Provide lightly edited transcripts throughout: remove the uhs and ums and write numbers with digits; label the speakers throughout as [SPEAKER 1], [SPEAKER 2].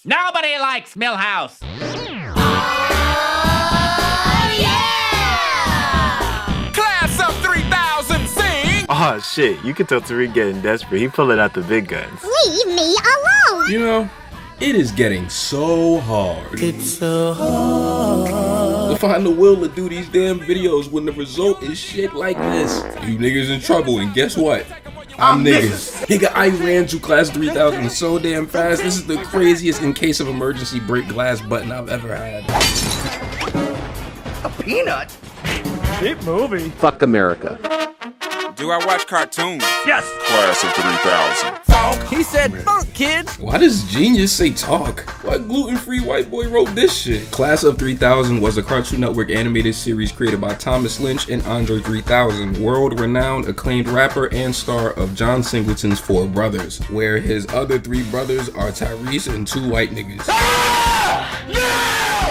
[SPEAKER 1] Nobody likes Millhouse.
[SPEAKER 2] Class of 3000 sing!
[SPEAKER 3] Oh shit, you can tell Tariq getting desperate. He pulling out the big guns.
[SPEAKER 4] Leave me alone!
[SPEAKER 5] You know, it is getting so hard.
[SPEAKER 6] It's so hard
[SPEAKER 5] to find the will to do these damn videos when the result is shit like this. You niggas in trouble, and guess what? I'm niggas. Nigga, I ran to class 3000 so damn fast. This is the craziest in case of emergency break glass button I've ever had.
[SPEAKER 6] A peanut?
[SPEAKER 7] Cheap movie.
[SPEAKER 8] Fuck America.
[SPEAKER 2] Do I watch cartoons?
[SPEAKER 7] Yes!
[SPEAKER 2] Class of 3000.
[SPEAKER 6] He said funk, kid!
[SPEAKER 5] Why does Genius say talk? What gluten-free white boy wrote this shit? Class of 3000 was a Cartoon Network animated series created by Thomas Lynch and Andre 3000, world-renowned acclaimed rapper and star of John Singleton's Four Brothers, where his other three brothers are Tyrese and two white niggas.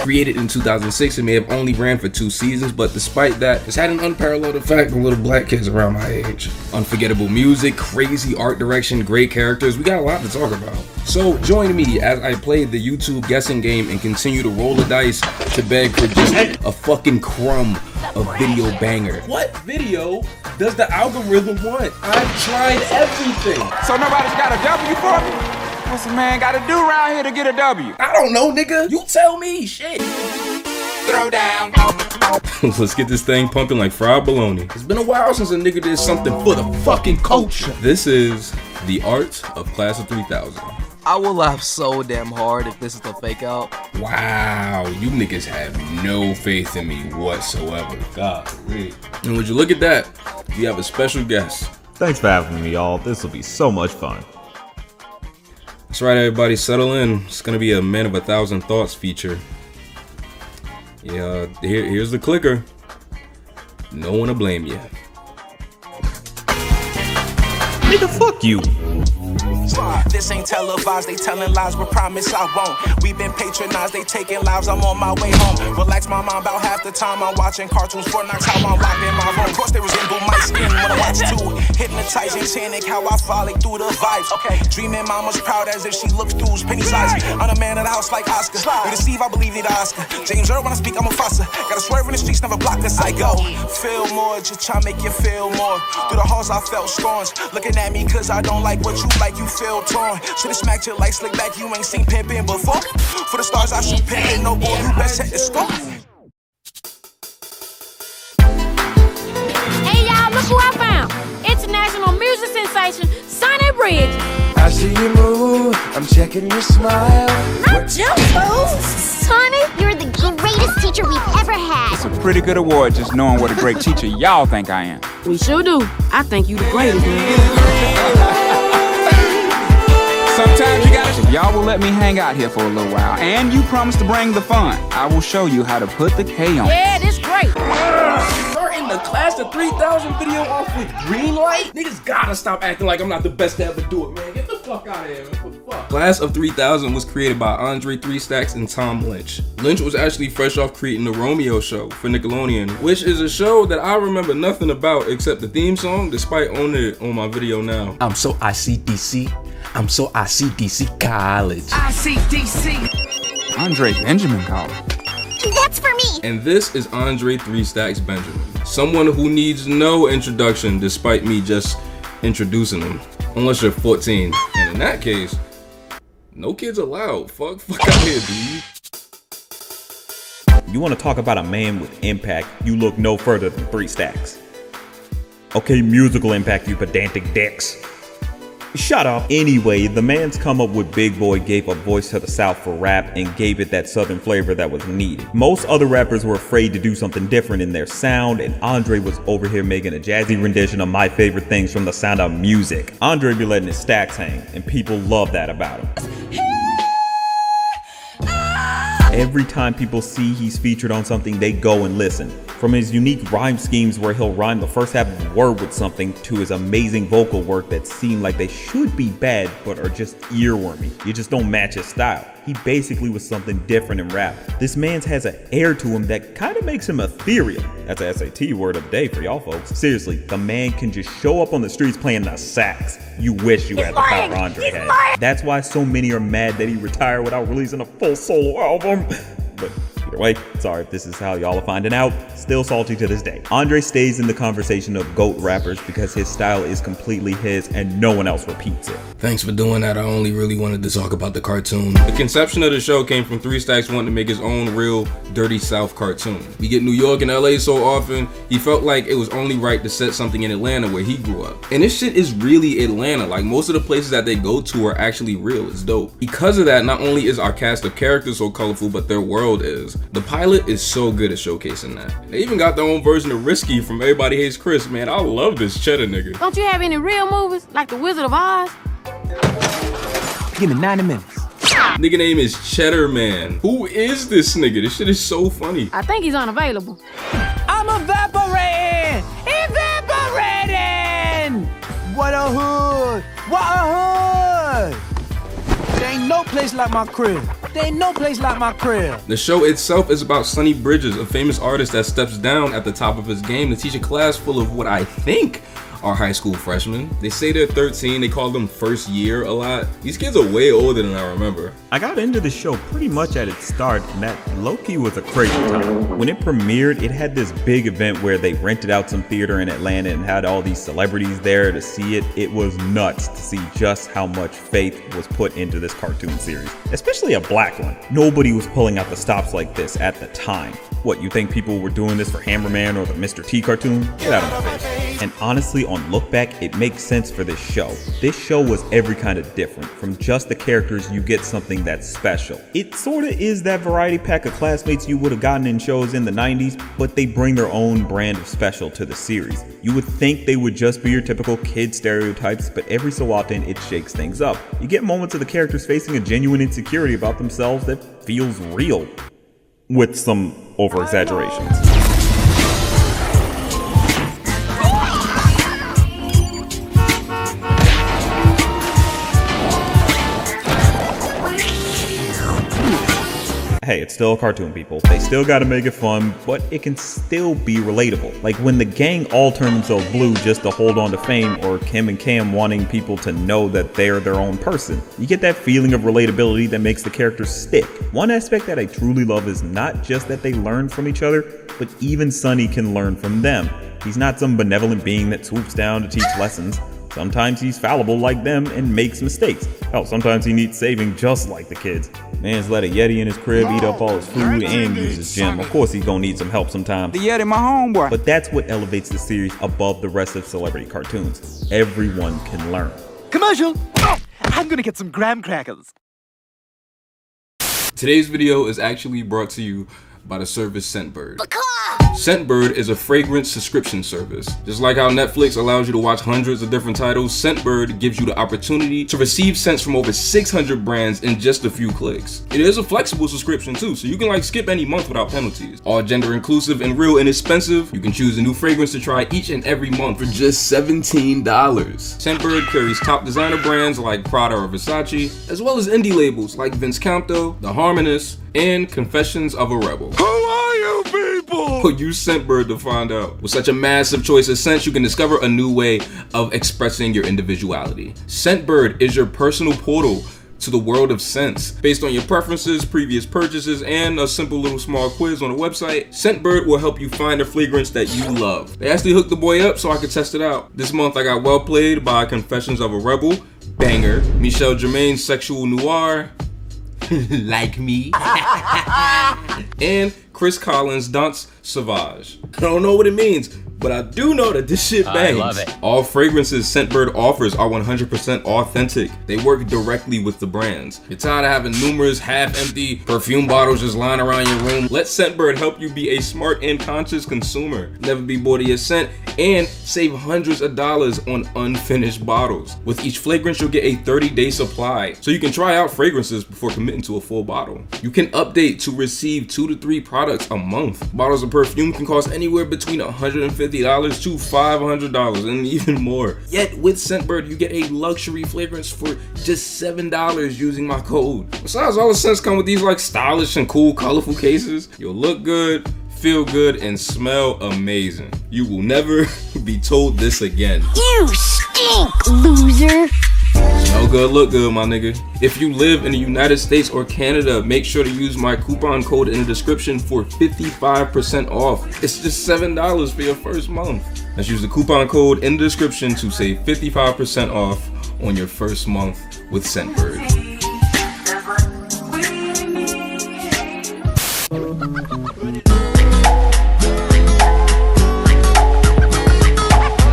[SPEAKER 5] Created in 2006, it may have only ran for 2 seasons, but despite that, it's had an unparalleled effect on little black kids around my age. Unforgettable music, crazy art direction, great characters, we got a lot to talk about. So join me as I play the YouTube guessing game and continue to roll the dice to beg for just a fucking crumb of video banger. What video does the algorithm want? I've tried everything.
[SPEAKER 2] So nobody's got a W for me? What's a man gotta do around here to get a W?
[SPEAKER 5] I don't know, nigga. You tell me, shit.
[SPEAKER 2] Throw down.
[SPEAKER 5] Let's get this thing pumping like fried bologna. It's been a while since a nigga did something for the fucking culture. This is the art of Class of 3000.
[SPEAKER 6] I will laugh so damn hard if this is the fake out.
[SPEAKER 5] Wow, you niggas have no faith in me whatsoever. God, really. And would you look at that? You have a special guest.
[SPEAKER 9] Thanks for having me, y'all. This will be so much fun.
[SPEAKER 5] That's right, everybody, settle in. It's gonna be a Man of 1,000 Thoughts feature. Yeah, here's the clicker. No one to blame you.
[SPEAKER 9] Nigga, fuck you.
[SPEAKER 10] This ain't televised, they telling lies, but promise I won't. We been patronized, they taking lives, I'm on my way home. Relax my mind about half the time I'm watching cartoons for knocks, how I'm locked in my room. Of course they resemble my skin when I watch too. Hypnotizing, tannic, how I follow through the vibes. Okay, dreaming mama's proud as if she looks through Penny's eyes. I'm the man of the house like Oscar. You deceive, I believe need Oscar. James Earl, when I speak, I'm a fosser. Gotta swerve in the streets, never block us. I go, feel more, just try to make you feel more. Through the halls I felt storms. Looking at me cause I don't like what you like, you feel torn. Should've smacked your like slick back, you ain't seen pimpin' before. For the stars I shoot pimpin', no boy, you best set the score.
[SPEAKER 11] Hey y'all, look who I found. International music sensation, Sonny Bridges.
[SPEAKER 6] I see you move, I'm checking your smile.
[SPEAKER 4] Not jump, folks! Sonny, you're the greatest teacher we've ever had.
[SPEAKER 2] It's a pretty good award just knowing what a great teacher y'all think I am.
[SPEAKER 11] We sure do. I think you the greatest, man.
[SPEAKER 2] Sometimes you gotta. If y'all will let me hang out here for a little while, and you promise to bring the fun, I will show you how to put the K on.
[SPEAKER 11] Yeah, this great.
[SPEAKER 5] Starting the Class of 3000 video off with green light? Niggas gotta stop acting like I'm not the best to ever do it, man. Get the fuck out of here, man. What the fuck? Class of 3000 was created by Andre 3 Stacks and Tom Lynch. Lynch was actually fresh off creating the Romeo Show for Nickelodeon, which is a show that I remember nothing about except the theme song, despite owning it on my video now.
[SPEAKER 8] I'm so ICDC. I'm so ICDC college.
[SPEAKER 11] ICDC.
[SPEAKER 2] Andre Benjamin College.
[SPEAKER 4] That's for me!
[SPEAKER 5] And this is Andre 3 Stacks Benjamin. Someone who needs no introduction despite me just introducing him. Unless you're 14. And in that case, no kids allowed. Fuck out here, dude.
[SPEAKER 9] You want to talk about a man with impact, you look no further than 3 Stacks. Okay, musical impact, you pedantic dicks. Shut up. Anyway, the man's come up with Big Boy gave a voice to the South for rap and gave it that southern flavor that was needed. Most other rappers were afraid to do something different in their sound, and Andre was over here making a jazzy rendition of my favorite things from the Sound of Music. Andre be letting his stacks hang, and people love that about him. Every time people see he's featured on something, they go and listen. From his unique rhyme schemes where he'll rhyme the first half of a word with something to his amazing vocal work that seem like they should be bad but are just earwormy. You just don't match his style. He basically was something different in rap. This man's has an air to him that kind of makes him ethereal. That's a SAT word of the day for y'all folks. Seriously, the man can just show up on the streets playing the sax. You wish you had the power Andre had. That's why so many are mad that he retired without releasing a full solo album. But either way, sorry if this is how y'all are finding out. Still salty to this day. Andre stays in the conversation of GOAT rappers because his style is completely his and no one else repeats it.
[SPEAKER 5] Thanks for doing that. I only really wanted to talk about the cartoon. The conception of the show came from 3 Stacks wanting to make his own real Dirty South cartoon. We get New York and LA so often, he felt like it was only right to set something in Atlanta where he grew up. And this shit is really Atlanta. Like, most of the places that they go to are actually real. It's dope. Because of that, not only is our cast of characters so colorful, but their world is. The pilot is so good at showcasing that. They even got their own version of Risky from Everybody Hates Chris. Man, I love this cheddar nigga.
[SPEAKER 11] Don't you have any real movies like The Wizard of Oz?
[SPEAKER 8] Give me 90 minutes.
[SPEAKER 5] Nigga name is Cheddar Man. Who is this nigga? This shit is so funny.
[SPEAKER 11] I think he's unavailable.
[SPEAKER 8] I'm evaporating! Evaporating! What a hood! What a hood! There ain't no place like my crib. There ain't no place like my crib.
[SPEAKER 5] The show itself is about Sonny Bridges, a famous artist that steps down at the top of his game to teach a class full of what I think are high school freshmen. They say they're 13, they call them first year a lot. These kids are way older than I remember.
[SPEAKER 9] I got into the show pretty much at its start, and that low-key was a crazy time. When it premiered, it had this big event where they rented out some theater in Atlanta and had all these celebrities there to see it. It was nuts to see just how much faith was put into this cartoon series, especially a black one. Nobody was pulling out the stops like this at the time. What, you think people were doing this for Hammerman or the Mr. T cartoon? Get out of my face. And honestly, on look back, it makes sense for this show. This show was every kind of different. From just the characters, you get something that's special. It sorta is that variety pack of classmates you would have gotten in shows in the 90s, but they bring their own brand of special to the series. You would think they would just be your typical kid stereotypes, but every so often it shakes things up. You get moments of the characters facing a genuine insecurity about themselves that feels real, with some over-exaggerations. Hey, it's still a cartoon, people. They still gotta make it fun, but it can still be relatable. Like when the gang all turn themselves blue just to hold on to fame, or Kim and Cam wanting people to know that they're their own person. You get that feeling of relatability that makes the characters stick. One aspect that I truly love is not just that they learn from each other, but even Sonny can learn from them. He's not some benevolent being that swoops down to teach lessons. Sometimes he's fallible like them and makes mistakes. Hell, sometimes he needs saving just like the kids. Man's let a Yeti in his crib eat up all his food and use his gym. Of course he's gonna need some help sometime.
[SPEAKER 2] The Yeti, my homeboy.
[SPEAKER 9] But that's what elevates the series above the rest of celebrity cartoons. Everyone can learn.
[SPEAKER 7] Commercial! Oh, I'm gonna get some graham crackers.
[SPEAKER 5] Today's video is actually brought to you by the service Scentbird. Scentbird is a fragrance subscription service. Just like how Netflix allows you to watch hundreds of different titles, Scentbird gives you the opportunity to receive scents from over 600 brands in just a few clicks. It is a flexible subscription too, so you can skip any month without penalties. All gender inclusive and real inexpensive. You can choose a new fragrance to try each and every month for just $17. Scentbird carries top designer brands like Prada or Versace, as well as indie labels like Vince Camuto, The Harmonist, and Confessions of a Rebel.
[SPEAKER 6] Who are you people?
[SPEAKER 5] But use Scentbird to find out. With such a massive choice of scents, you can discover a new way of expressing your individuality. Scentbird is your personal portal to the world of scents. Based on your preferences, previous purchases, and a simple little small quiz on the website, Scentbird will help you find a fragrance that you love. They actually hooked the boy up so I could test it out. This month I got Well Played by Confessions of a Rebel, banger. Michelle Germain's Sexual Noir, like me, and Chris Collins' Danse Sauvage. I don't know what it means, but I do know that this shit bangs.
[SPEAKER 1] I love it.
[SPEAKER 5] All fragrances Scentbird offers are 100% authentic. They work directly with the brands. You're tired of having numerous half-empty perfume bottles just lying around your room? Let Scentbird help you be a smart and conscious consumer. Never be bored of your scent and save hundreds of dollars on unfinished bottles. With each fragrance, you'll get a 30-day supply, so you can try out fragrances before committing to a full bottle. You can update state to receive 2 to 3 products a month. Bottles of perfume can cost anywhere between $150 to $500 and even more. Yet with Scentbird, you get a luxury fragrance for just $7 using my code. Besides, all the scents come with these like stylish and cool, colorful cases. You'll look good, feel good, and smell amazing. You will never be told this again.
[SPEAKER 4] You stink, loser.
[SPEAKER 5] Smell good, look good, my nigga. If you live in the United States or Canada, make sure to use my coupon code in the description for 55% off. It's just $7 for your first month. Let's use the coupon code in the description to save 55% off on your first month with Scentbird.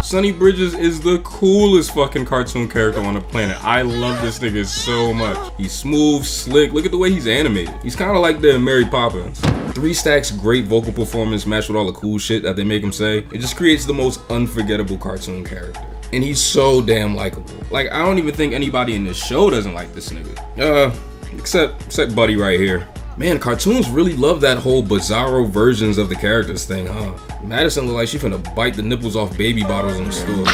[SPEAKER 5] Sonny Bridges is the coolest fucking cartoon character on the planet. I love this nigga so much. He's smooth, slick. Look at the way he's animated. He's kind of like the Mary Poppins. 3 Stacks' great vocal performance matched with all the cool shit that they make him say. It just creates the most unforgettable cartoon character. And he's so damn likable. Like, I don't even think anybody in this show doesn't like this nigga. Except Buddy right here. Man, cartoons really love that whole bizarro versions of the characters thing, huh? Madison look like she finna bite the nipples off baby bottles in the store.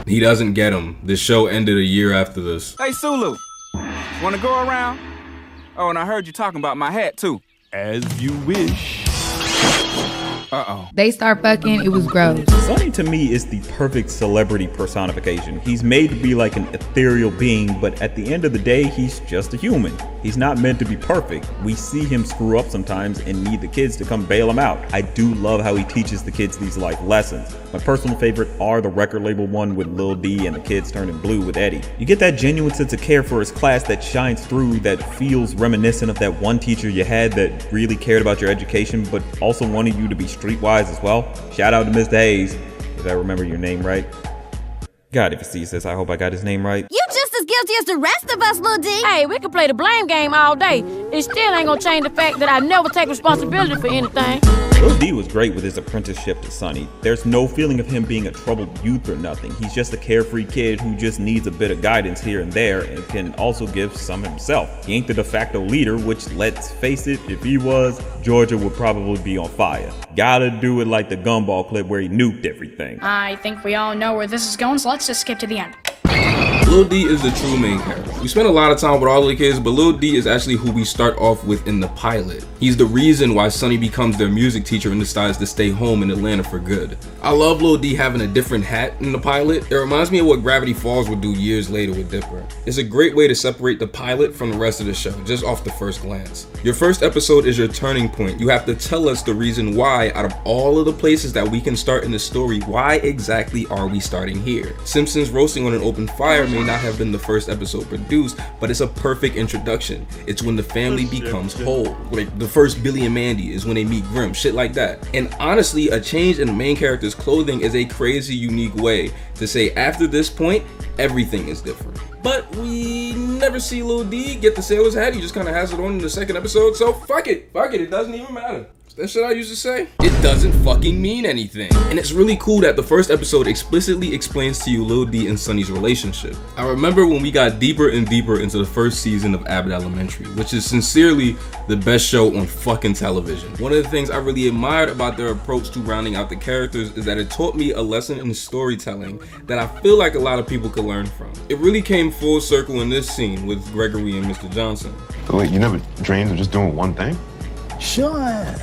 [SPEAKER 5] He doesn't get him. This show ended a year after this.
[SPEAKER 2] Hey, Sulu, wanna go around? Oh, and I heard you talking about my hat, too.
[SPEAKER 7] As you wish.
[SPEAKER 2] Uh-oh.
[SPEAKER 12] They start fucking, it was gross.
[SPEAKER 9] Sonny to me is the perfect celebrity personification. He's made to be like an ethereal being, but at the end of the day, he's just a human. He's not meant to be perfect. We see him screw up sometimes and need the kids to come bail him out. I do love how he teaches the kids these life lessons. My personal favorite are the record label one with Lil D and the kids turning blue with Eddie. You get that genuine sense of care for his class that shines through, that feels reminiscent of that one teacher you had that really cared about your education, but also wanted you to be streetwise as well. Shout out to Mr. Hayes, if I remember your name right. God, if he sees this, I hope I got his name right.
[SPEAKER 4] You just as guilty as the rest of us, Lil D.
[SPEAKER 11] Hey, we can play the blame game all day. It still ain't gonna change the fact that I never take responsibility for anything.
[SPEAKER 9] Lil D was great with his apprenticeship to Sonny. There's no feeling of him being a troubled youth or nothing. He's just a carefree kid who just needs a bit of guidance here and there and can also give some himself. He ain't the de facto leader, which, let's face it, if he was, Georgia would probably be on fire. Gotta do it like the Gumball clip where he nuked everything.
[SPEAKER 13] I think we all know where this is going, so let's just skip to the end.
[SPEAKER 5] Lil D is the true main character. We spend a lot of time with all of the kids, but Lil D is actually who we start off with in the pilot. He's the reason why Sonny becomes their music teacher and decides to stay home in Atlanta for good. I love Lil D having a different hat in the pilot. It reminds me of what Gravity Falls would do years later with Dipper. It's a great way to separate the pilot from the rest of the show, just off the first glance. Your first episode is your turning point. You have to tell us the reason why, out of all of the places that we can start in the story, why exactly are we starting here? Simpsons roasting on an open fire may not have been the first episode produced, but it's a perfect introduction. It's when the family becomes whole. Like the first Billy and Mandy is when they meet Grim, shit like that. And honestly, a change in the main character's clothing is a crazy unique way to say after this point, everything is different. But we never see Lil D get the sailor's hat. He just kind of has it on in the second episode, so fuck it, it doesn't even matter. That shit I used to say, it doesn't fucking mean anything. And it's really cool that the first episode explicitly explains to you Lil D and Sonny's relationship. I remember when we got deeper and deeper into the first season of Abbott Elementary, which is sincerely the best show on fucking television. One of the things I really admired about their approach to rounding out the characters is that it taught me a lesson in storytelling that I feel like a lot of people could learn from. It really came full circle in this scene with Gregory and Mr. Johnson.
[SPEAKER 14] So wait, you never dreamed of just doing one thing?
[SPEAKER 15] Sure.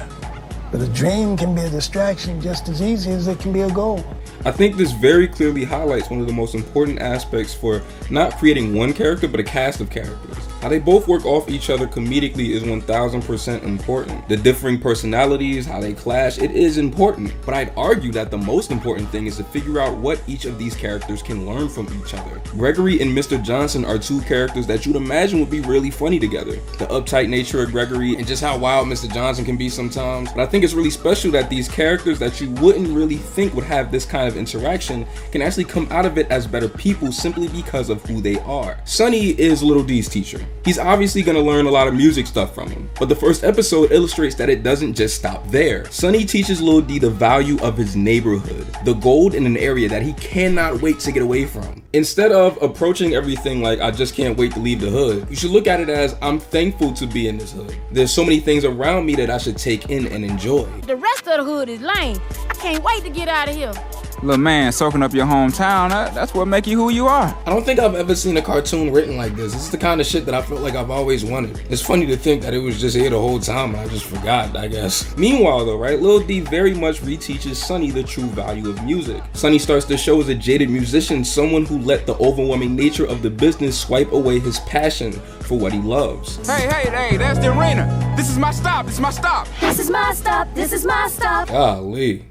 [SPEAKER 15] But a dream can be a distraction just as easy as it can be a goal.
[SPEAKER 5] I think this very clearly highlights one of the most important aspects for not creating one character, but a cast of characters. How they both work off each other comedically is 1000% important. The differing personalities, how they clash, it is important. But I'd argue that the most important thing is to figure out what each of these characters can learn from each other. Gregory and Mr. Johnson are two characters that you'd imagine would be really funny together. The uptight nature of Gregory and just how wild Mr. Johnson can be sometimes. But I think it's really special that these characters that you wouldn't really think would have this kind of interaction can actually come out of it as better people simply because of who they are. Sonny is Lil D's teacher. He's obviously gonna learn a lot of music stuff from him, but the first episode illustrates that it doesn't just stop there. Sonny teaches Lil D the value of his neighborhood, the gold in an area that he cannot wait to get away from. Instead of approaching everything like, I just can't wait to leave the hood, you should look at it as, I'm thankful to be in this hood. There's so many things around me that I should take in and enjoy.
[SPEAKER 11] The rest of the hood is lame. I can't wait to get out of here.
[SPEAKER 2] Little man, soaking up your hometown, that's what make you who you are.
[SPEAKER 5] I don't think I've ever seen a cartoon written like this. This is the kind of shit that I felt like I've always wanted. It's funny to think that it was just here the whole time and I just forgot, I guess. Meanwhile though, right, Lil D very much reteaches Sonny the true value of music. Sonny starts to show as a jaded musician someone who let the overwhelming nature of the business swipe away his passion for what he loves.
[SPEAKER 2] Hey, there's the arena. This is my stop, this is my stop.
[SPEAKER 4] This is my stop, this is my stop.
[SPEAKER 5] Golly.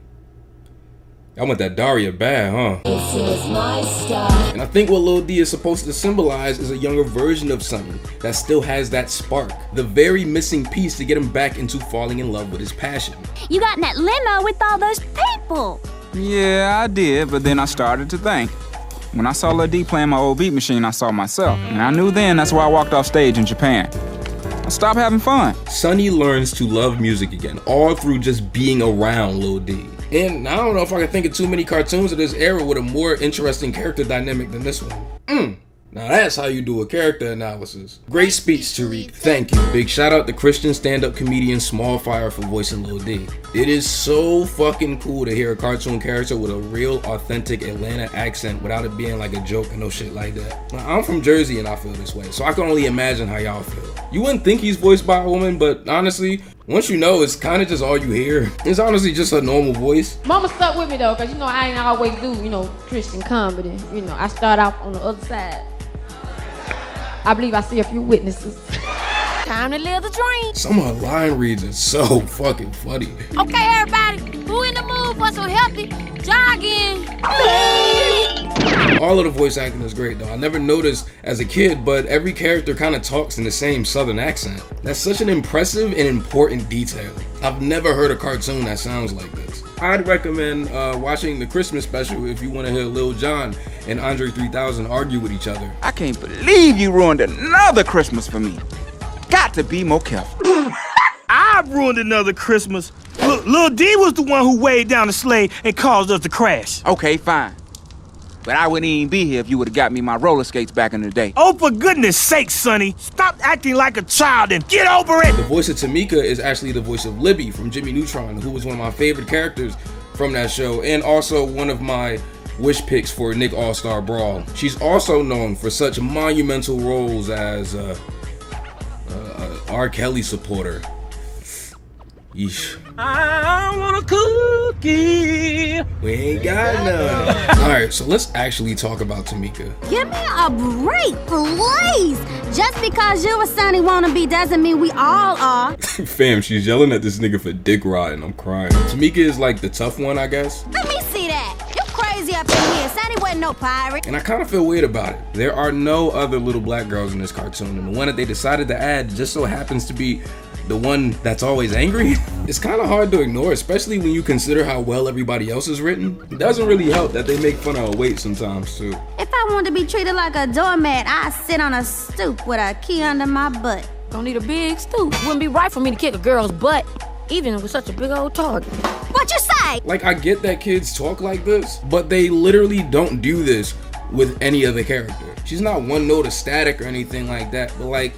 [SPEAKER 5] I want that Daria bad, huh?
[SPEAKER 4] This is my stop.
[SPEAKER 5] And I think what Lil D is supposed to symbolize is a younger version of Sonny that still has that spark, the very missing piece to get him back into falling in love with his passion.
[SPEAKER 4] You got in that limo with all those people.
[SPEAKER 2] Yeah, I did, but then I started to think. When I saw Lil D playing my old beat machine, I saw myself. And I knew then that's why I walked off stage in Japan. I stopped having fun.
[SPEAKER 5] Sonny learns to love music again, all through just being around Lil D. And I don't know if I can think of too many cartoons of this era with a more interesting character dynamic than this one. Now that's how you do a character analysis. Great speech, Tariq. Thank you. Big shout out to Christian stand-up comedian Small Fire for voicing Lil D. It is so fucking cool to hear a cartoon character with a real, authentic Atlanta accent without it being like a joke and no shit like that. Now, I'm from Jersey and I feel this way, so I can only imagine how y'all feel. You wouldn't think he's voiced by a woman, but honestly, once you know, it's kind of just all you hear. It's honestly just a normal voice.
[SPEAKER 11] Mama stuck with me though, cause I ain't always do, Christian comedy. I start off on the other side. I believe I see a few witnesses. Time to live the dream.
[SPEAKER 5] Some of her line reads are so fucking funny.
[SPEAKER 11] Okay, everybody, who in the mood for some healthy jogging?
[SPEAKER 5] All of the voice acting is great though. I never noticed as a kid, but every character kind of talks in the same southern accent. That's such an impressive and important detail. I've never heard a cartoon that sounds like this. I'd recommend watching the Christmas special if you want to hear Lil Jon and Andre 3000 argue with each other.
[SPEAKER 2] I can't believe you ruined another Christmas for me. Got to be more careful.
[SPEAKER 8] I ruined another Christmas. Lil D was the one who weighed down the sleigh and caused us to crash.
[SPEAKER 2] Okay, fine. But I wouldn't even be here if you would have got me my roller skates back in the day.
[SPEAKER 8] Oh, for goodness sake, Sonny. Stop acting like a child and get over it.
[SPEAKER 5] The voice of Tamika is actually the voice of Libby from Jimmy Neutron, who was one of my favorite characters from that show, and also one of my wish picks for Nick All-Star Brawl. She's also known for such monumental roles as R. Kelly supporter. Yeesh.
[SPEAKER 8] I want a cookie.
[SPEAKER 5] We ain't got none. Alright, so let's actually talk about Tamika.
[SPEAKER 4] Give me a break, please. Just because you a Sonny wannabe doesn't mean we all are.
[SPEAKER 5] Fam, she's yelling at this nigga for dick riding. I'm crying. Tamika is like the tough one, I guess.
[SPEAKER 4] Let me see that. You crazy up in here. Sonny wasn't no pirate.
[SPEAKER 5] And I kind of feel weird about it. There are no other little black girls in this cartoon, and the one that they decided to add just so happens to be the one that's always angry. It's kind of hard to ignore, especially when you consider how well everybody else is written. It doesn't really help that they make fun of her weight sometimes too.
[SPEAKER 4] If I wanted to be treated like a doormat, I'd sit on a stoop with a key under my butt.
[SPEAKER 11] Don't need a big stoop. Wouldn't be right for me to kick a girl's butt, even with such a big old target.
[SPEAKER 4] What you say?
[SPEAKER 5] Like, I get that kids talk like this, but they literally don't do this with any other character. She's not one note of static or anything like that, but like,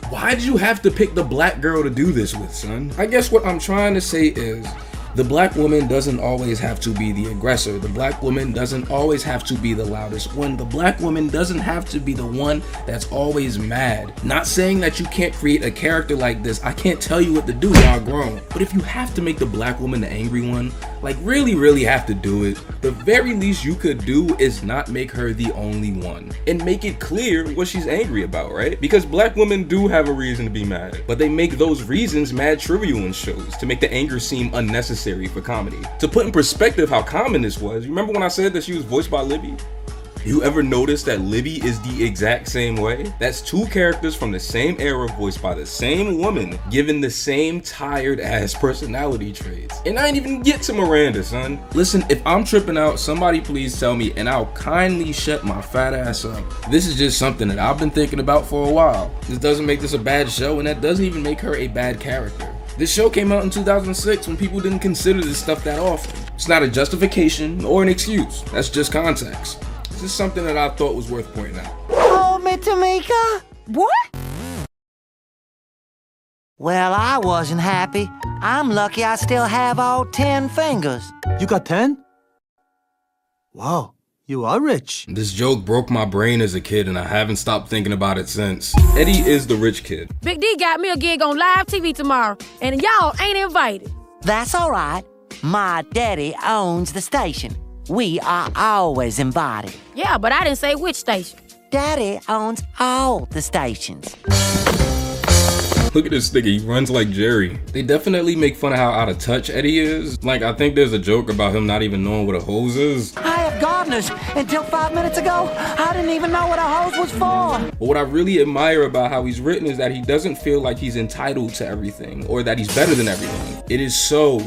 [SPEAKER 5] why did you have to pick the black girl to do this with, son? I guess what I'm trying to say is, the black woman doesn't always have to be the aggressor. The black woman doesn't always have to be the loudest one. The black woman doesn't have to be the one that's always mad. Not saying that you can't create a character like this. I can't tell you what to do, y'all grown. But if you have to make the black woman the angry one, like really have to do it, the very least you could do is not make her the only one. And make it clear what she's angry about, right? Because black women do have a reason to be mad, but they make those reasons mad trivial in shows to make the anger seem unnecessary for comedy. To put in perspective how common this was, you remember when I said that she was voiced by Libby? You ever notice that Libby is the exact same way? That's two characters from the same era voiced by the same woman, given the same tired ass personality traits. And I ain't even get to Miranda, son. Listen, if I'm tripping out, somebody please tell me and I'll kindly shut my fat ass up. This is just something that I've been thinking about for a while. This doesn't make this a bad show, and that doesn't even make her a bad character. This show came out in 2006 when people didn't consider this stuff that often. It's not a justification or an excuse. That's just context. This is something that I thought was worth pointing out.
[SPEAKER 8] Hold me, Tamika.
[SPEAKER 4] What?
[SPEAKER 8] Well, I wasn't happy. I'm lucky I still have all 10 fingers.
[SPEAKER 7] You got 10? Wow, you are rich.
[SPEAKER 5] This joke broke my brain as a kid, and I haven't stopped thinking about it since. Eddie is the rich kid.
[SPEAKER 11] Big D got me a gig on live TV tomorrow, and y'all ain't invited.
[SPEAKER 8] That's all right. My daddy owns the station. We are always invited.
[SPEAKER 11] Yeah, but I didn't say which station.
[SPEAKER 8] Daddy owns all the stations.
[SPEAKER 5] Look at this nigga, he runs like Jerry. They definitely make fun of how out of touch Eddie is. Like, I think there's a joke about him not even knowing what a hose is.
[SPEAKER 8] I have gardeners. Until 5 minutes ago, I didn't even know what a hose was for.
[SPEAKER 5] But what I really admire about how he's written is that he doesn't feel like he's entitled to everything or that he's better than everyone. It is so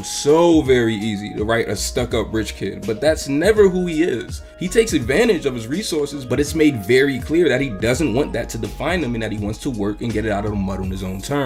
[SPEAKER 5] very easy to write a stuck-up rich kid, but that's never who he is. He takes advantage of his resources, but it's made very clear that he doesn't want that to define him and that he wants to work and get it out of the mud on his own terms.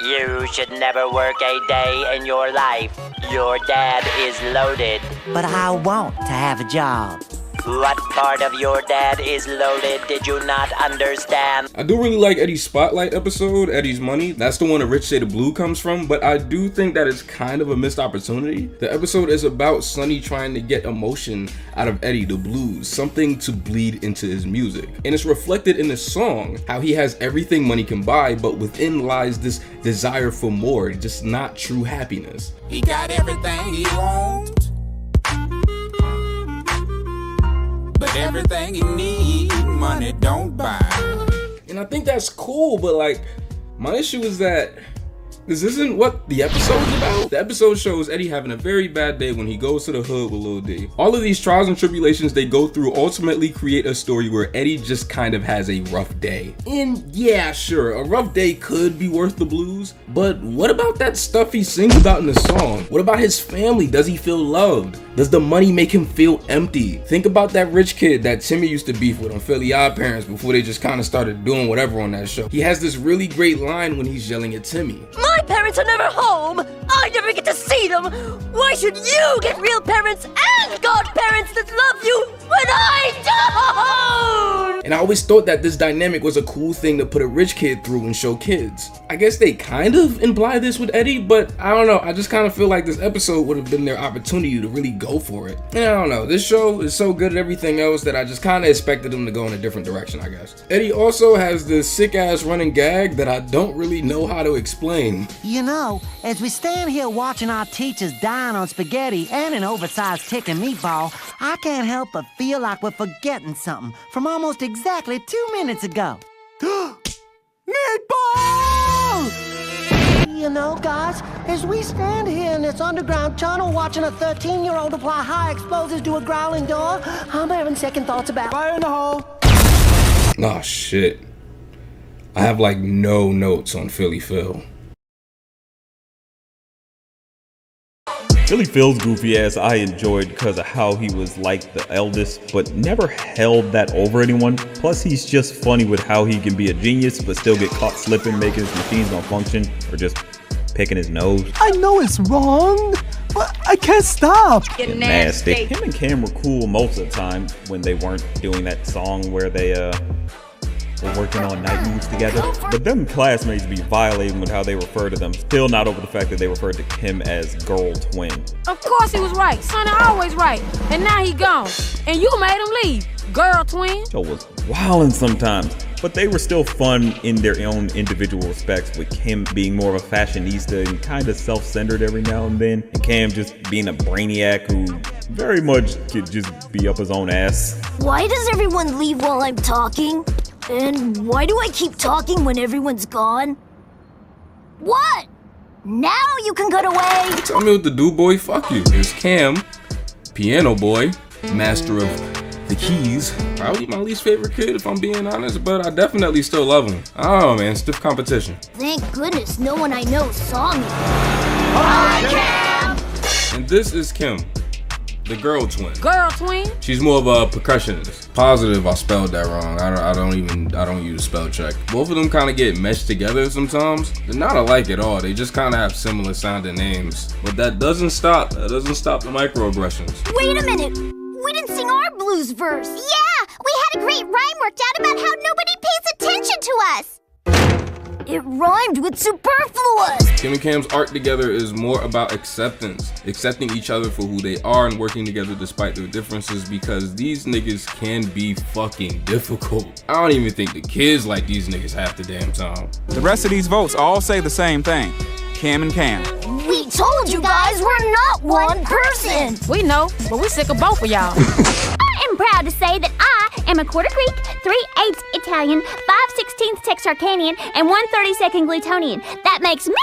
[SPEAKER 16] You should never work a day in your life. Your dad is loaded.
[SPEAKER 8] But I want to have a job.
[SPEAKER 16] What part of your dad is loaded did you not understand?
[SPEAKER 5] I do really like Eddie's Spotlight episode, Eddie's Money. That's the one that Rich Shade of Blue comes from, but I do think that it's kind of a missed opportunity. The episode is about Sonny trying to get emotion out of Eddie, the blues, something to bleed into his music. And it's reflected in the song, how he has everything money can buy, but within lies this desire for more, just not true happiness.
[SPEAKER 17] He got everything he wants, but everything he needs, money don't buy.
[SPEAKER 5] And I think that's cool, but like, my issue is that this isn't what the episode's about. The episode shows Eddie having a very bad day when he goes to the hood with Lil D. All of these trials and tribulations they go through ultimately create a story where Eddie just kind of has a rough day. And yeah, sure, a rough day could be worth the blues, but what about that stuff he sings about in the song? What about his family? Does he feel loved? Does the money make him feel empty? Think about that rich kid that Timmy used to beef with on Philly Odd Parents before they just kind of started doing whatever on that show. He has this really great line when he's yelling at Timmy.
[SPEAKER 18] My parents are never home. I never get to see them. Why should you get real parents and godparents that love you when I don't?
[SPEAKER 5] And I always thought that this dynamic was a cool thing to put a rich kid through and show kids. I guess they kind of imply this with Eddie, but I don't know. I just kind of feel like this episode would have been their opportunity to really go for it. And I don't know. This show is so good at everything else that I just kind of expected them to go in a different direction, I guess. Eddie also has this sick ass running gag that I don't really know how to explain.
[SPEAKER 8] You know, as we stand here watching our teachers dine on spaghetti and an oversized chicken meatball, I can't help but feel like we're forgetting something from almost exactly 2 minutes ago. Meatball! You know, guys, as we stand here in this underground tunnel watching a 13-year-old apply high explosives to a growling door, I'm having second thoughts about fire in the hole.
[SPEAKER 5] Oh shit. I have like no notes on Philly Phil.
[SPEAKER 9] Philly Phil's goofy ass I enjoyed because of how he was like the eldest, but never held that over anyone. Plus he's just funny with how he can be a genius but still get caught slipping, making his machines malfunction, or just picking his nose.
[SPEAKER 7] I know it's wrong, but I can't stop.
[SPEAKER 9] Get nasty. Him and Cam were cool most of the time when they weren't doing that song where they were working on night moves together. But them classmates be violating with how they refer to them. Still not over the fact that they referred to him as girl twin.
[SPEAKER 11] Of course he was right. Sonny always right. And now he gone. And you made him leave. Girl twin.
[SPEAKER 9] Joe was wildin' sometimes. But they were still fun in their own individual respects, with Kim being more of a fashionista and kind of self-centered every now and then, and Cam just being a brainiac who very much could just be up his own ass.
[SPEAKER 18] Why does everyone leave while I'm talking? And why do I keep talking when everyone's gone? What? Now you can cut away!
[SPEAKER 5] Tell me what to do, boy. Fuck you. There's Cam, piano boy, master of The Keys, probably my least favorite kid if I'm being honest, but I definitely still love him. Oh man, stiff competition.
[SPEAKER 18] Thank goodness no one I know saw me.
[SPEAKER 5] And this is Kim, the girl twin.
[SPEAKER 11] Girl twin?
[SPEAKER 5] She's more of a percussionist. Positive I spelled that wrong. I don't use spell check. Both of them kind of get meshed together sometimes. They're not alike at all. They just kind of have similar sounding names. But that doesn't stop the microaggressions.
[SPEAKER 4] Wait a minute. We didn't sing our blues verse. Yeah, we had a great rhyme worked out about how nobody pays attention to us. It rhymed with superfluous.
[SPEAKER 5] Kim and Cam's art together is more about acceptance, accepting each other for who they are and working together despite their differences, because these niggas can be fucking difficult. I don't even think the kids like these niggas half the damn time.
[SPEAKER 2] The rest of these votes all say the same thing. Cam and Cam.
[SPEAKER 4] We told you guys we're not one person.
[SPEAKER 11] We know, but we sick of both of y'all.
[SPEAKER 4] I am proud to say that I am a quarter Greek, 3/8 Italian, 5/16 Texarkanian, and 1/32 Glutonian. That makes me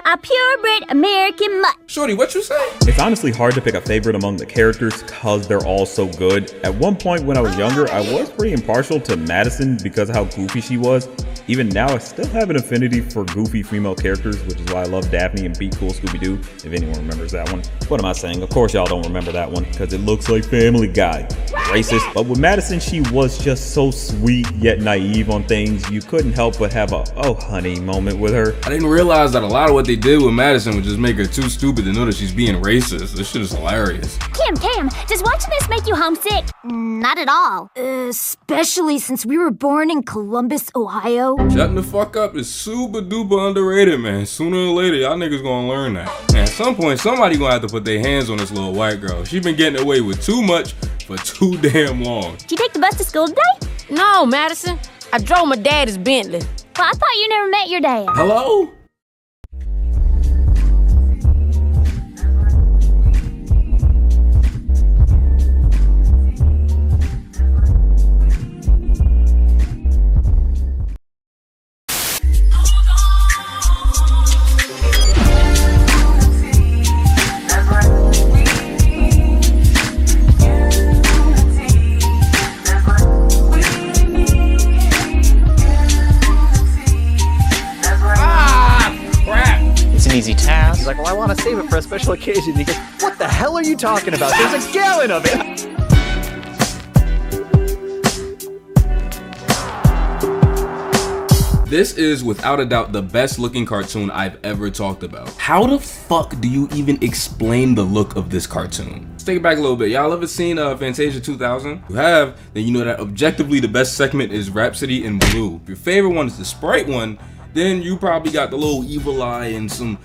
[SPEAKER 4] a purebred American mutt.
[SPEAKER 5] Shorty, what you say?
[SPEAKER 9] It's honestly hard to pick a favorite among the characters because they're all so good. At one point when I was younger, I was pretty impartial to Madison because of how goofy she was. Even now, I still have an affinity for goofy female characters, which is why I love Daphne and Be Cool Scooby-Doo, if anyone remembers that one. What am I saying? Of course y'all don't remember that one, because it looks like Family Guy. Racist. But with Madison, she was just so sweet yet naive on things. You couldn't help but have a oh honey moment with her.
[SPEAKER 5] I didn't realize that a lot of what they did with Madison would just make her too stupid to know that she's being racist. This shit is hilarious.
[SPEAKER 4] Cam, does watching this make you homesick? Not at all. Especially since we were born in Columbus, Ohio.
[SPEAKER 5] Shutting the fuck up is super duper underrated, man. Sooner or later, y'all niggas gonna learn that. And at some point, somebody gonna have to put their hands on this little white girl. She been getting away with too much for too damn long.
[SPEAKER 4] Did you take the bus to school today?
[SPEAKER 11] No, Madison. I drove my daddy's Bentley.
[SPEAKER 4] Well, I thought you never met your dad.
[SPEAKER 5] Hello?
[SPEAKER 19] Easy task. He's like, well, I want to save it for a special occasion. He goes, what the hell are you talking about? There's a gallon of it.
[SPEAKER 5] This is without a doubt the best looking cartoon I've ever talked about. How the fuck do you even explain the look of this cartoon? Let's take it back a little bit. Y'all ever seen Fantasia 2000? If you have, then you know that objectively the best segment is Rhapsody in Blue. If your favorite one is the Sprite one, then you probably got the little evil eye and some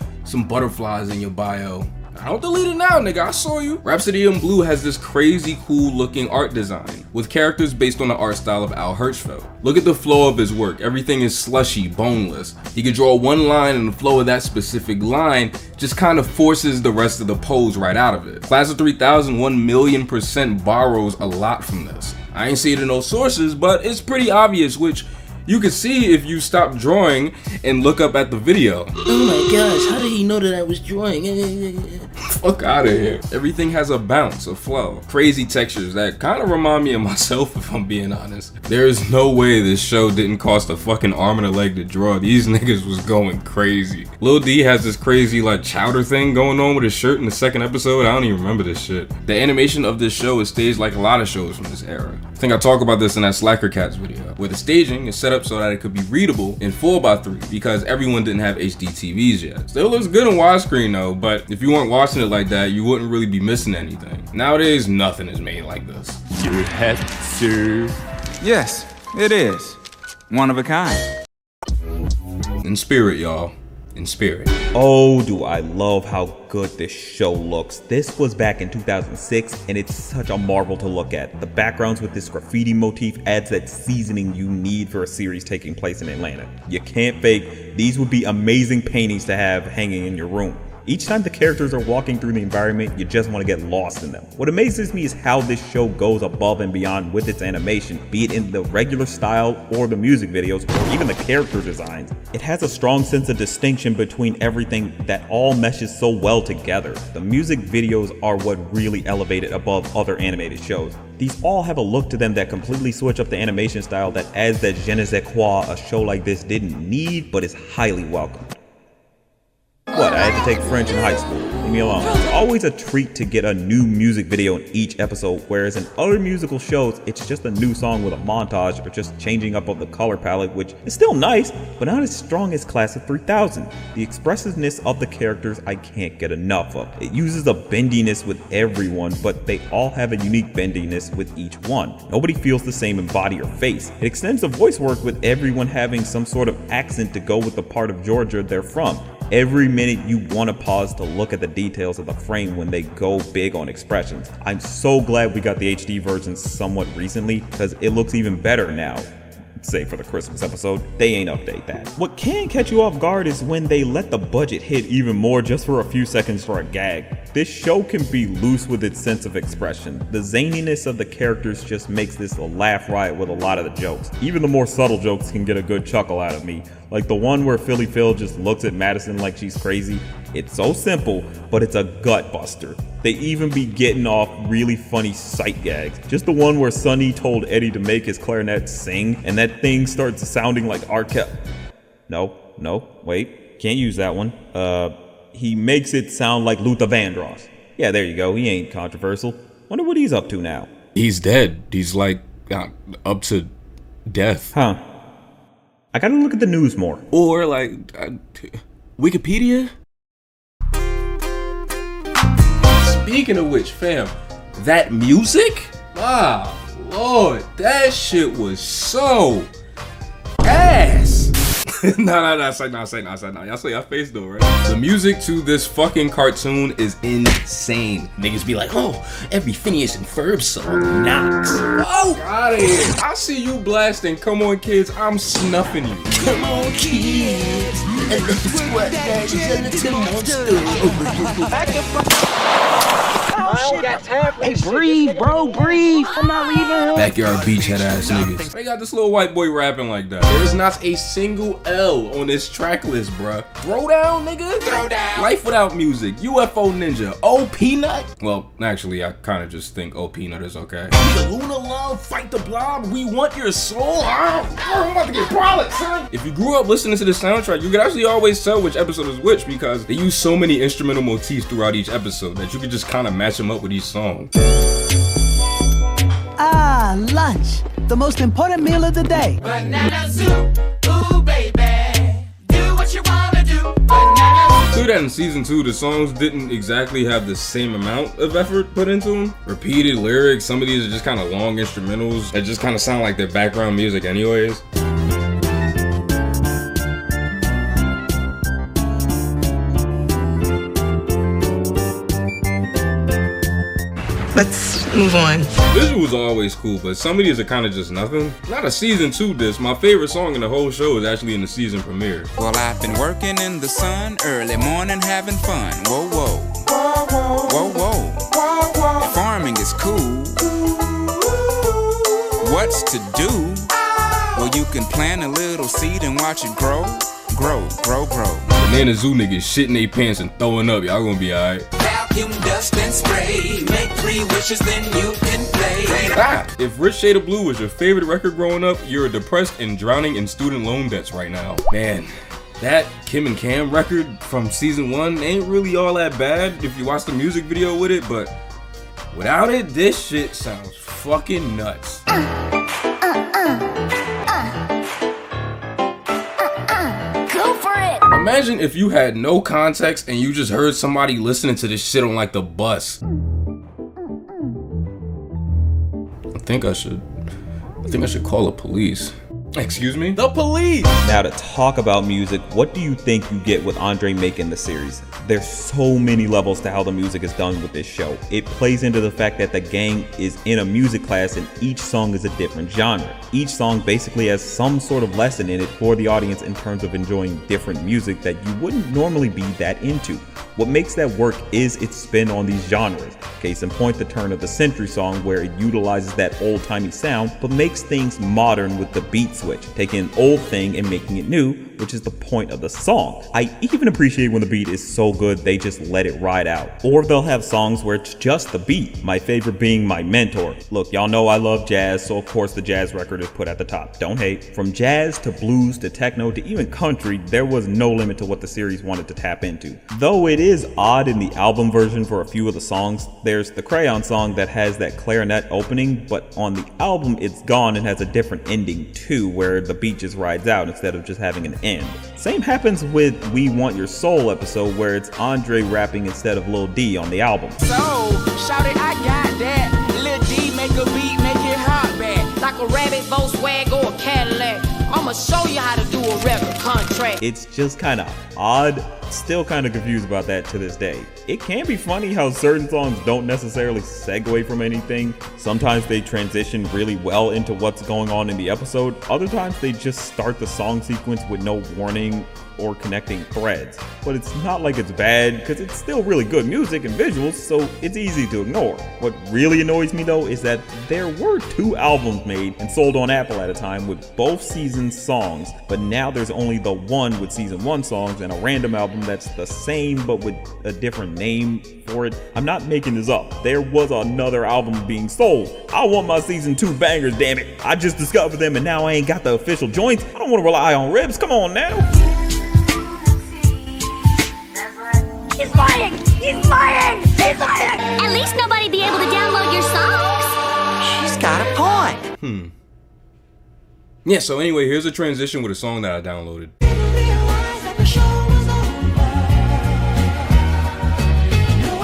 [SPEAKER 5] butterflies in your bio. Don't delete it now, nigga, I saw you. Rhapsody in Blue has this crazy cool looking art design with characters based on the art style of Al Hirschfeld. Look at the flow of his work. Everything is slushy, boneless. He can draw one line and the flow of that specific line just kind of forces the rest of the pose right out of it. Class of 3000 1,000,000% borrows a lot from this. I ain't see it in no sources, but it's pretty obvious, which you can see if you stop drawing and look up at the video.
[SPEAKER 20] Oh my gosh, how did he know that I was drawing?
[SPEAKER 5] Fuck out of here. Everything has a bounce, a flow. Crazy textures that kind of remind me of myself, if I'm being honest. There is no way this show didn't cost a fucking arm and a leg to draw. These niggas was going crazy. Lil D has this crazy like chowder thing going on with his shirt in the second episode. I don't even remember this shit. The animation of this show is staged like a lot of shows from this era. I think I talk about this in that Slacker Cats video, where the staging is set up so that it could be readable in 4:3 because everyone didn't have HD TVs yet. Still looks good on widescreen though, but if you weren't watching it like that, you wouldn't really be missing anything. Nowadays, nothing is made like this.
[SPEAKER 2] You have to. Yes, it is. One of a kind.
[SPEAKER 5] In spirit, y'all. In spirit.
[SPEAKER 9] Oh, do I love how good this show looks. This was back in 2006 and it's such a marvel to look at. The backgrounds with this graffiti motif adds that seasoning you need for a series taking place in Atlanta. You can't fake. These would be amazing paintings to have hanging in your room. Each time the characters are walking through the environment, you just want to get lost in them. What amazes me is how this show goes above and beyond with its animation, be it in the regular style or the music videos or even the character designs. It has a strong sense of distinction between everything that all meshes so well together. The music videos are what really elevate it above other animated shows. These all have a look to them that completely switch up the animation style that adds that je ne sais quoi a show like this didn't need, but is highly welcome. What, I had to take French in high school. Leave me alone. It's always a treat to get a new music video in each episode, whereas in other musical shows, it's just a new song with a montage or just changing up of the color palette, which is still nice, but not as strong as Class of 3000. The expressiveness of the characters I can't get enough of. It uses a bendiness with everyone, but they all have a unique bendiness with each one. Nobody feels the same in body or face. It extends the voice work with everyone having some sort of accent to go with the part of Georgia they're from. Every minute you want to pause to look at the details of the frame when they go big on expressions. I'm so glad we got the HD version somewhat recently because it looks even better now. Save for the Christmas episode, they ain't update that. What can catch you off guard is when they let the budget hit even more just for a few seconds for a gag. This show can be loose with its sense of expression. The zaniness of the characters just makes this a laugh riot with a lot of the jokes. Even the more subtle jokes can get a good chuckle out of me. Like the one where Philly Phil just looks at Madison like she's crazy. It's so simple, but it's a gut buster. They even be getting off really funny sight gags. Just the one where Sonny told Eddie to make his clarinet sing, and that thing starts sounding like R. Kelly. No, wait, can't use that one. He makes it sound like Luther Vandross. Yeah, there you go, he ain't controversial. Wonder what he's up to now.
[SPEAKER 5] He's dead. He's like, up to death.
[SPEAKER 9] Huh. I gotta look at the news more.
[SPEAKER 5] Or like, Wikipedia? Speaking of which, fam, that music? Wow, Lord, that shit was so ass. No, y'all say y'all face though, right? The music to this fucking cartoon is insane.
[SPEAKER 20] Niggas be like, oh, every Phineas and Ferb song knocks.
[SPEAKER 5] Oh, out of here. I see you blasting Come On Kids, I'm snuffing you.
[SPEAKER 20] Come on, kids. And let's squat daddies and little
[SPEAKER 8] I don't got time for this. Hey, breathe, bro, breathe. I'm not leaving him.
[SPEAKER 5] Backyard beachhead ass niggas. They got this little white boy rapping like that. There is not a single L on this track list, bruh. Throw down, nigga. Throw down. Life Without Music, UFO Ninja, Oh Peanut. Well, actually, I kind of just think Oh Peanut is okay.
[SPEAKER 20] The Luna Love, Fight the Blob, We Want Your Soul. I'm about to get brolic, son.
[SPEAKER 5] If you grew up listening to the soundtrack, you could actually always tell which episode is which because they use so many instrumental motifs throughout each episode that you could just kind of match them up with each song.
[SPEAKER 8] Ah, lunch. The most important meal of the day.
[SPEAKER 17] Banana soup, ooh baby, do what you wanna do. Banana soup.
[SPEAKER 5] Through that in season 2, the songs didn't exactly have the same amount of effort put into them. Repeated lyrics, some of these are just kind of long instrumentals that just kind of sound like their background music anyways.
[SPEAKER 20] Let's move on.
[SPEAKER 5] Visuals are always cool, but some of these are kind of just nothing. Not a season 2 disc. My favorite song in the whole show is actually in the season premiere.
[SPEAKER 2] Well, I've been working in the sun, early morning having fun. Whoa, whoa. Whoa, whoa. Farming is cool. What's to do? Well, you can plant a little seed and watch it grow. Grow.
[SPEAKER 5] Banana Zoo niggas shitting their pants and throwing up. Y'all gonna be alright.
[SPEAKER 17] Vacuum, dust, and spray. Make 3 wishes, then you can play.
[SPEAKER 5] If Rich Shade of Blue was your favorite record growing up, you're depressed and drowning in student loan debts right now. Man, that Kim and Cam record from season 1 ain't really all that bad if you watch the music video with it, but without it, this shit sounds fucking nuts.
[SPEAKER 4] Go for it!
[SPEAKER 5] Imagine if you had no context and you just heard somebody listening to this shit on like the bus. I think I should call the police. Excuse me? The Police!
[SPEAKER 9] Now to talk about music, what do you think you get with Andre making the series? There's so many levels to how the music is done with this show. It plays into the fact that the gang is in a music class and each song is a different genre. Each song basically has some sort of lesson in it for the audience in terms of enjoying different music that you wouldn't normally be that into. What makes that work is its spin on these genres. Case in point, the Turn of the Century song, where it utilizes that old-timey sound but makes things modern with the beat switch, taking an old thing and making it new, which is the point of the song. I even appreciate when the beat is so good they just let it ride out. Or they'll have songs where it's just the beat, my favorite being My Mentor. Look, y'all know I love jazz, so of course the jazz record is put at the top. Don't hate. From jazz to blues to techno to even country, there was no limit to what the series wanted to tap into. Though it is odd in the album version for a few of the songs. There's the Crayon song that has that clarinet opening, but on the album it's gone and has a different ending too, where the beat just rides out instead of just having an end. Same happens with We Want Your Soul episode, where it's Andre rapping instead of Lil D on the album.
[SPEAKER 17] So, shout it, I got that. Lil D make a beat, make it hot bad. Like a rabbit, Volkswagen, or a Cadillac. I'ma show you how to do a record contract.
[SPEAKER 9] It's just kind of odd. Still kind of confused about that to this day. It can be funny how certain songs don't necessarily segue from anything. Sometimes they transition really well into what's going on in the episode. Other times they just start the song sequence with no warning or connecting threads. But it's not like it's bad, because it's still really good music and visuals, so it's easy to ignore. What really annoys me though is that there were 2 albums made and sold on Apple at a time with both seasons songs, but now there's only the one with season 1 songs and a random album that's the same but with a different name for it. I'm not making this up. There was another album being sold. I want my season 2 bangers, damn it. I just discovered them and now I ain't got the official joints. I don't want to rely on ribs. Come on now.
[SPEAKER 4] He's lying! He's lying! He's lying! At least nobody be able to download your songs.
[SPEAKER 19] She's got a point.
[SPEAKER 5] Yeah, so anyway, here's a transition with a song that I downloaded.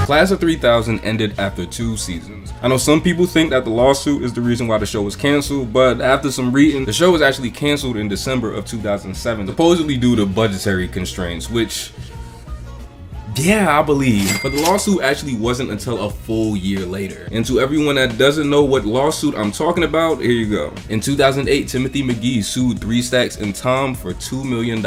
[SPEAKER 5] Class of 3000 ended after 2 seasons. I know some people think that the lawsuit is the reason why the show was canceled, but after some reading, the show was actually canceled in December of 2007, supposedly due to budgetary constraints, which, yeah, I believe. But the lawsuit actually wasn't until a full year later. And to everyone that doesn't know what lawsuit I'm talking about, here you go. In 2008, Timothy McGee sued 3 Stacks and Tom for $2 million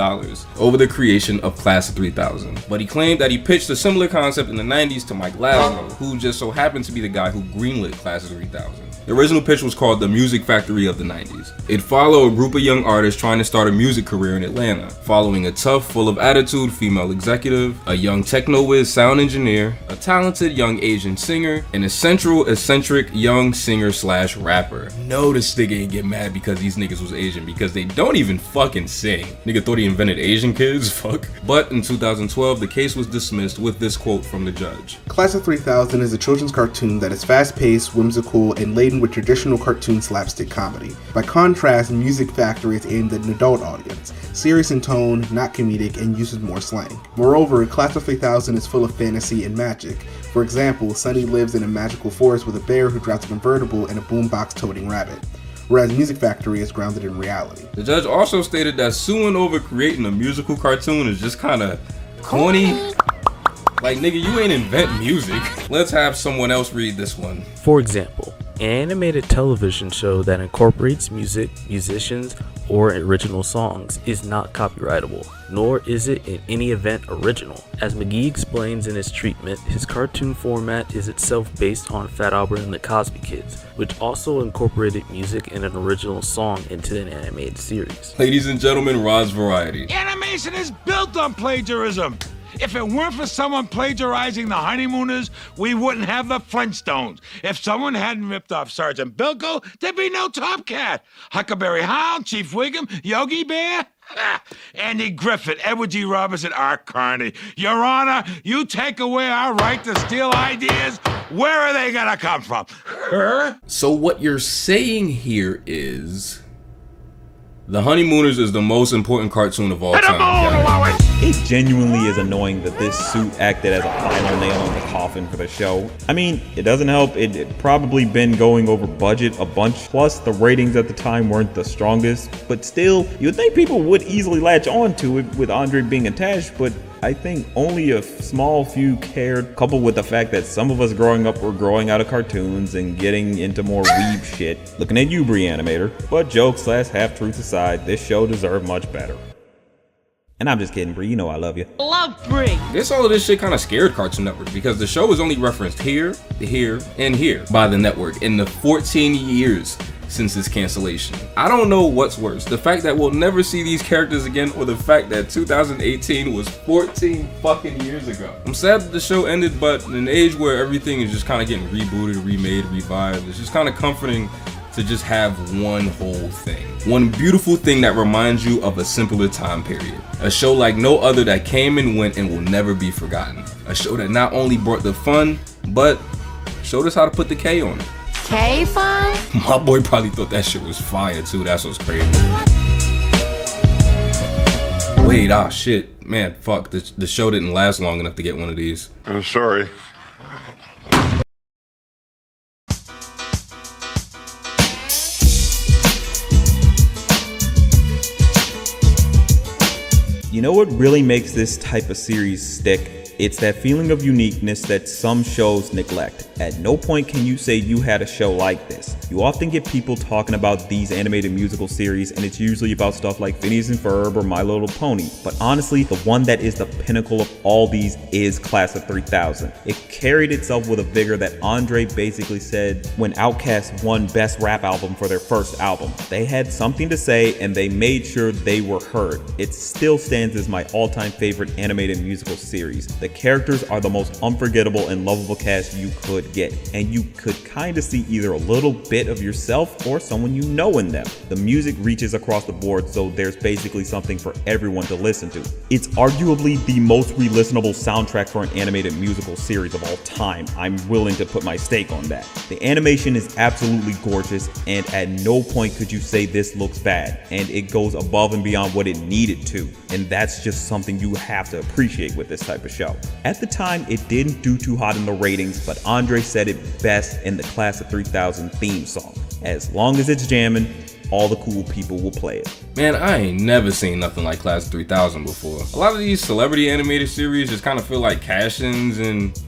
[SPEAKER 5] over the creation of Class of 3000. But he claimed that he pitched a similar concept in the 90s to Mike Laszlo, who just so happened to be the guy who greenlit Class of 3000. The original pitch was called The Music Factory of the 90s. It followed a group of young artists trying to start a music career in Atlanta, following a tough, full of attitude female executive, a young techno-whiz sound engineer, a talented young Asian singer, and a central eccentric young singer/rapper. No, this nigga ain't get mad because these niggas was Asian, because they don't even fucking sing. Nigga thought he invented Asian kids? Fuck. But in 2012, the case was dismissed with this quote from the judge.
[SPEAKER 21] Class of 3000 is a children's cartoon that is fast-paced, whimsical, and laden with traditional cartoon slapstick comedy. By contrast, Music Factory is aimed at an adult audience, serious in tone, not comedic, and uses more slang. Moreover, Class of 3000 is full of fantasy and magic. For example, Sonny lives in a magical forest with a bear who drives a convertible and a boombox-toting rabbit, whereas Music Factory is grounded in reality.
[SPEAKER 5] The judge also stated that suing over creating a musical cartoon is just kinda corny. Like, nigga, you ain't invent music. Let's have someone else read this one.
[SPEAKER 22] For example, an animated television show that incorporates music, musicians, or original songs is not copyrightable, nor is it in any event original. As McGee explains in his treatment, his cartoon format is itself based on Fat Albert and the Cosby Kids, which also incorporated music and an original song into an animated series.
[SPEAKER 5] Ladies and gentlemen, Rod's Variety.
[SPEAKER 23] Animation is built on plagiarism. If it weren't for someone plagiarizing the Honeymooners, we wouldn't have the Flintstones. If someone hadn't ripped off Sergeant Bilko, there'd be no Top Cat. Huckleberry Hound, Chief Wiggum, Yogi Bear, Andy Griffith, Edward G. Robinson, Art Carney. Your Honor, you take away our right to steal ideas, where are they gonna come from?
[SPEAKER 5] So what you're saying here is The Honeymooners is the most important cartoon of all time.
[SPEAKER 9] It genuinely is annoying that this suit acted as a final nail in the coffin for the show. I mean, it doesn't help, it probably been going over budget a bunch, plus the ratings at the time weren't the strongest, but still, you'd think people would easily latch on to it with Andre being attached, but I think only a small few cared, coupled with the fact that some of us growing up were growing out of cartoons and getting into more weeb shit. Looking at you, Brie Animator. But jokes / half-truths aside, this show deserved much better. And I'm just kidding, Brie, you know I love you.
[SPEAKER 13] Love Brie.
[SPEAKER 5] I guess all of this shit kind of scared Cartoon Network because the show was only referenced here, here, and here by the network in the 14 years since its cancellation. I don't know what's worse, the fact that we'll never see these characters again or the fact that 2018 was 14 fucking years ago. I'm sad that the show ended, but in an age where everything is just kind of getting rebooted, remade, revived, it's just kind of comforting to just have one whole thing. One beautiful thing that reminds you of a simpler time period. A show like no other that came and went and will never be forgotten. A show that not only brought the fun, but showed us how to put the K on it.
[SPEAKER 18] K-Fun?
[SPEAKER 5] My boy probably thought that shit was fire too, that's what's crazy. Wait, shit. Man, fuck, the show didn't last long enough to get one of these.
[SPEAKER 14] I'm sorry.
[SPEAKER 9] You know what really makes this type of series stick? It's that feeling of uniqueness that some shows neglect. At no point can you say you had a show like this. You often get people talking about these animated musical series, and it's usually about stuff like Phineas and Ferb or My Little Pony. But honestly, the one that is the pinnacle of all these is Class of 3000. It carried itself with a vigor that Andre basically said when Outkast won Best Rap Album for their first album. They had something to say and they made sure they were heard. It still stands as my all-time favorite animated musical series. The characters are the most unforgettable and lovable cast you could get, and you could kind of see either a little bit of yourself or someone you know in them. The music reaches across the board, so there's basically something for everyone to listen to. It's arguably the most re-listenable soundtrack for an animated musical series of all time. I'm willing to put my stake on that. The animation is absolutely gorgeous, and at no point could you say this looks bad, and it goes above and beyond what it needed to, and that's just something you have to appreciate with this type of show. At the time, it didn't do too hot in the ratings, but Andre said it best in the Class of 3000 theme song. As long as it's jamming, all the cool people will play it.
[SPEAKER 5] Man, I ain't never seen nothing like Class of 3000 before. A lot of these celebrity animated series just kind of feel like cash-ins and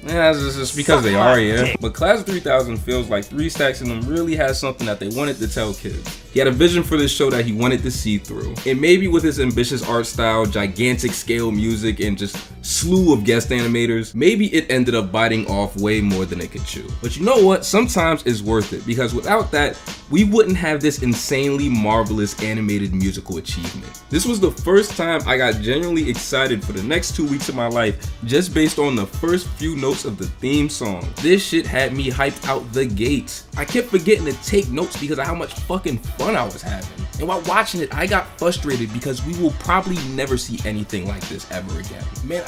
[SPEAKER 5] yeah, it's just because they are, yeah. But Class of 3000 feels like 3 Stacks in them really has something that they wanted to tell kids. He had a vision for this show that he wanted to see through. And maybe with his ambitious art style, gigantic scale music, and just slew of guest animators, maybe it ended up biting off way more than it could chew. But you know what? Sometimes it's worth it, because without that, we wouldn't have this insanely marvelous animated musical achievement. This was the first time I got genuinely excited for the next 2 weeks of my life just based on the first few notes of the theme song. This shit had me hyped out the gates. I kept forgetting to take notes because of how much fucking fun I was having. And while watching it, I got frustrated because we will probably never see anything like this ever again. Man,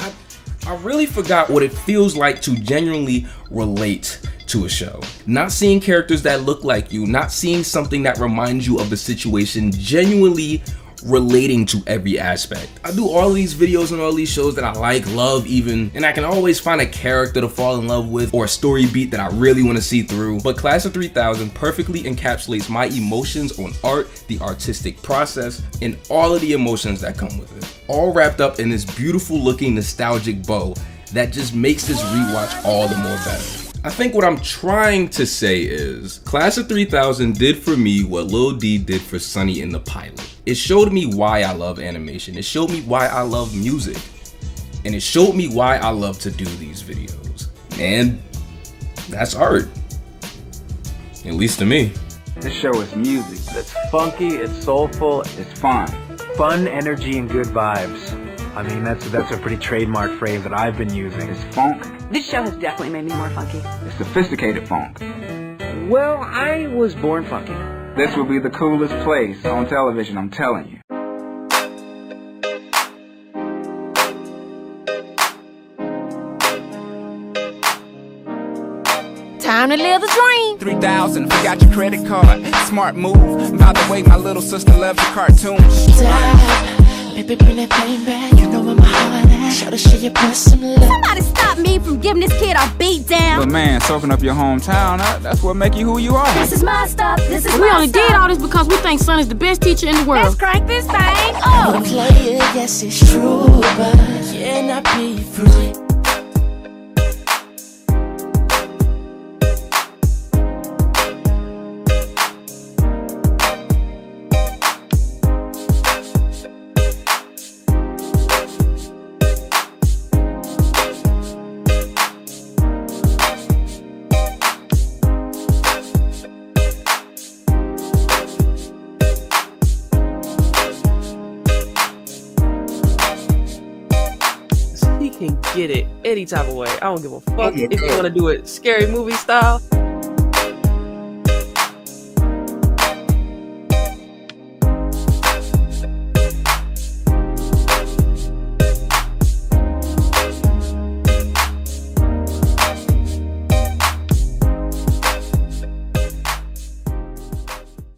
[SPEAKER 5] I really forgot what it feels like to genuinely relate to a show. Not seeing characters that look like you, not seeing something that reminds you of the situation, genuinely relating to every aspect. I do all of these videos and all these shows that I like, love even, and I can always find a character to fall in love with or a story beat that I really want to see through. But Class of 3000 perfectly encapsulates my emotions on art, the artistic process, and all of the emotions that come with it. All wrapped up in this beautiful looking nostalgic bow that just makes this rewatch all the more better. I think what I'm trying to say is, Class of 3000 did for me what Lil D did for Sonny in the pilot. It showed me why I love animation, it showed me why I love music, and it showed me why I love to do these videos. And that's art. At least to me.
[SPEAKER 3] This show is music. It's funky, it's soulful, it's fun. Fun, energy, and good vibes. I mean, that's a pretty trademark phrase that I've been using. It's funk.
[SPEAKER 6] This show has definitely made me more funky.
[SPEAKER 3] It's sophisticated funk. Well, I was born funky. This will be the coolest place on television, I'm telling you.
[SPEAKER 11] Time to live the dream.
[SPEAKER 2] $3,000, forgot your credit card. Smart move. By the way, my little sister loves your cartoons.
[SPEAKER 17] Baby, bring that thing back. You know where my heart at. Show the shit you put some love.
[SPEAKER 4] Somebody stop me from giving this kid a beat down.
[SPEAKER 2] But man, soaking up your hometown, that's what make you who you are.
[SPEAKER 4] This is my stuff. This is
[SPEAKER 11] We
[SPEAKER 4] my
[SPEAKER 11] only
[SPEAKER 4] stuff.
[SPEAKER 11] did all this because we think Sonny's the best teacher in the world.
[SPEAKER 4] Let's crank this thing
[SPEAKER 17] I'm
[SPEAKER 4] up.
[SPEAKER 17] a player, yes, it's true, but I cannot be free.
[SPEAKER 1] He can get it any type of way. I don't give a fuck if you want to do it scary movie style.